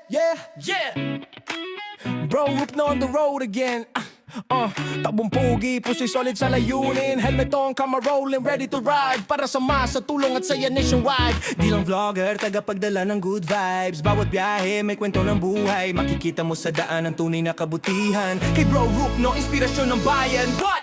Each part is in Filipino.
yeah, yeah. Bro, Rup na on the road again. Takbong pogi, puso'y solid sa layunin. Helmet on, camera rolling, ready to ride. Para sa masa, tulong at saya nationwide. Di lang vlogger, tagapagdala ng good vibes. Bawat biyahe, may kwento ng buhay. Makikita mo sa daan ang tunay na kabutihan. Kay Bro Rup, no, inspirasyon ng bayan. What?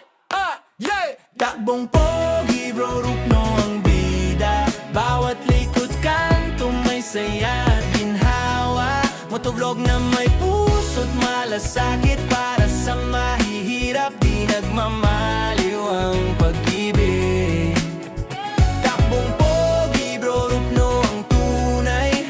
Yeah! Takbong pogi, Bro Rup, no, ang bida. Bawat likod kanto, may saya at ginhawa. Motovlog na may puso't malasakit. Para sa mahihirap, di nagmamaliw ang pag-ibig. Takbong pogi, Bro Rup, no, ang tunay.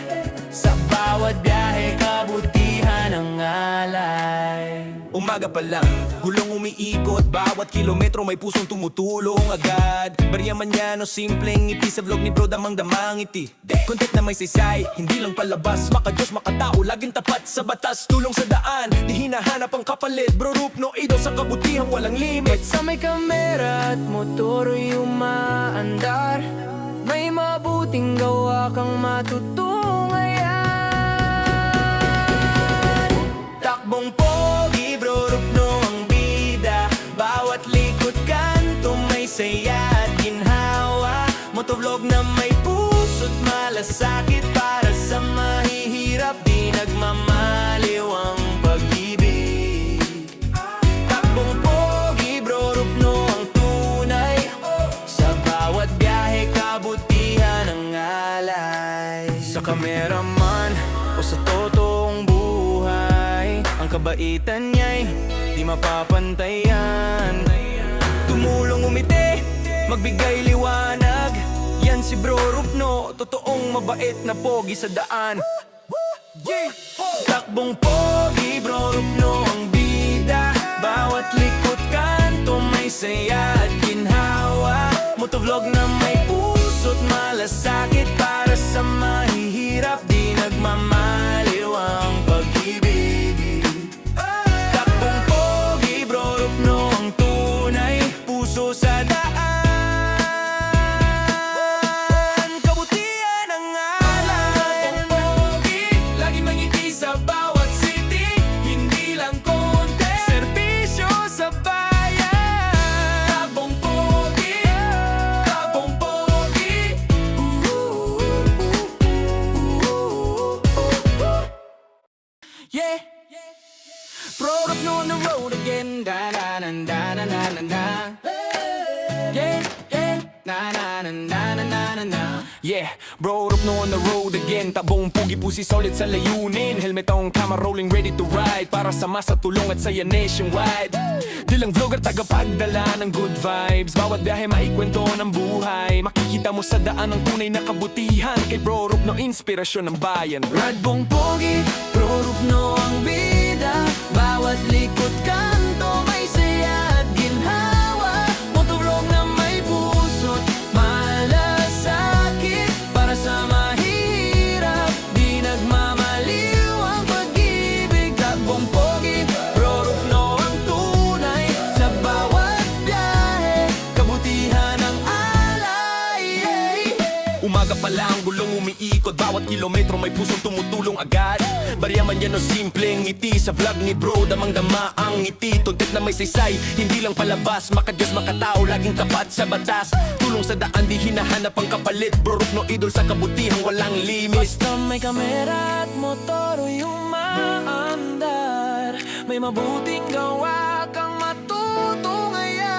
Sa bawat biyahe, kabutihan ang alay. Umaga pa lang, gulong umiikot. Bawat kilometro may pusong tumutulong agad. Barya man yan o simpleng ngiti. Sa vlog ni Bro damang-damang ngiti. Content na may saysay, hindi lang palabas. Maka-Diyos, makatao, laging tapat sa batas. Tulong sa daan, di hinahanap ang kapalit. Bro Rup, no, idol sa kabutihan, walang limit. Sa may kamera at motor umaandar, may mabuting gawa kang matutunghayan. Takbong pogi, Bro Rup, no, ang bida. Bawat likod kanto, may saya at ginhawa. Motovlog na may puso't malasakit. Para sa mahihirap, di nagmamaliw ang pag-ibig. Takbong pogi, Bro Rup, no, ang tunay. Sa bawat biyahe, kabutihan ang alay. Sa kameraman o sa totoong buhay, ang kabaitan niya'y di mapapantayan. Tumulong umiti, magbigay liwanag. Yan si Bro Rup, no, totoong mabait na pogi sa daan. Takbong pogi, Bro Rup, no, ang bida. Bawat likod kanto, may saya at ginhawa. Motovlog na may puso't malasakit. Para sa mahihirap, di nagmamaliw ang pag-ibig. Takbong pogi, Bro Rup, no, ang tunay. Puso sa daan, kabutihan ang alay. Takbong pogi, laging mangiti sa bawat city. Hindi lang konti, serbisyo sa bayan. Takbong pogi, takbong pogi. Yeah. Bro Rup, no, on the road again. Da da da da da da da da. Yeah, yeah. Na na na na na na na na. Yeah, Bro Rup, no, on the road again. Takbong pogi, pusi solid sa layunin. Helmet on, camera rolling, ready to ride. Para sa masa, tulong at saya nationwide. Di lang vlogger, tagapagdala ng good vibes. Bawat biyahe, maikwento ng buhay. Makikita mo sa daan ang tunay na kabutihan. Kay Bro Rup, no, inspirasyon ng bayan. Radbong pogi, Bro Rup, no, ang bida. Bawat likod kanto, may saya at ginhawa. Motovlog na may puso't malasakit. Para sa mahirap, di nagmamaliw ang pag-ibig. Takbong pogi, Bro Rup, no, ang tunay. Sa bawat biyahe, kabutihan ang alay. Umaga pa lang, gulong umiikot. Bawat kilometro may pusong tumutulong agad. Barya man yan o simpleng ngiti. Sa vlog ni Bro damang-dama ang ngiti. Tuntit na may saysay, hindi lang palabas. Maka-Diyos, makatao, laging tapat sa batas. Tulong sa daan, di hinahanap ang kapalit. Bro Rup, no, idol sa kabutihan, walang limit. Basta may kamera at motor umaandar, may mabuting gawa kang matutunghayan.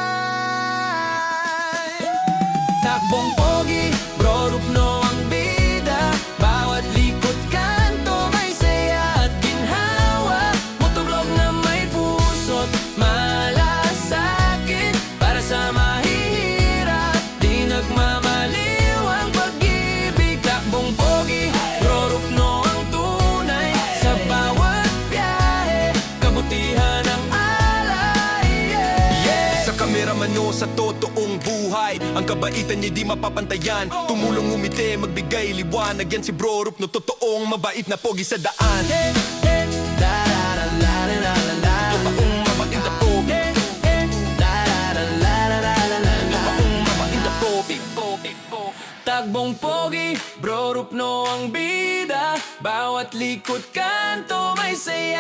Takbong pogi, Bro Rup, no, ang bida. Bawat likod kanto, may saya at ginhawa. Motovlog na may puso't malasakit. Para sa mahihirap, di nagmamaliw ang pag-ibig. Takbong pogi, Bro Rup, no, ang tunay. Sa bawat biyahe, kabutihan ang alay. Yeah. Sa kameraman nyo, sa totoong buhay, ang kabaitan niya di mapapantayan. Tumulong umiti, magbigay liwanag. Yan si Bro Rup, no, totoong mabait na pogi sa daan. Da da da la la la la la. Totoong mabait na pogi. Da da da la la la la la. Totoong mabait na pogi. Takbong ang pogi, bro Rupno ang bida. Bawat likod kanto may saya.